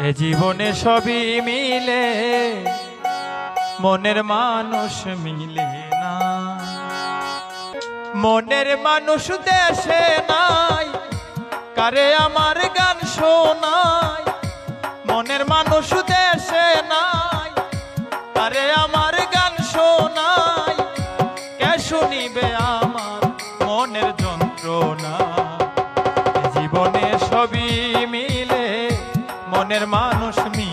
এ জীবনে সবই মিলে, মনের মানুষ মিলে না। মনের মানুষ দেশে নাই, কারে আমার গান শোনায়। মনের মানুষ দেশে নাই, কারে আমার গান শোনায়। কে শুনিবে আমার মনের যন্ত্রণা। জীবনে সবই মিলে, মনের মানুষ মিলে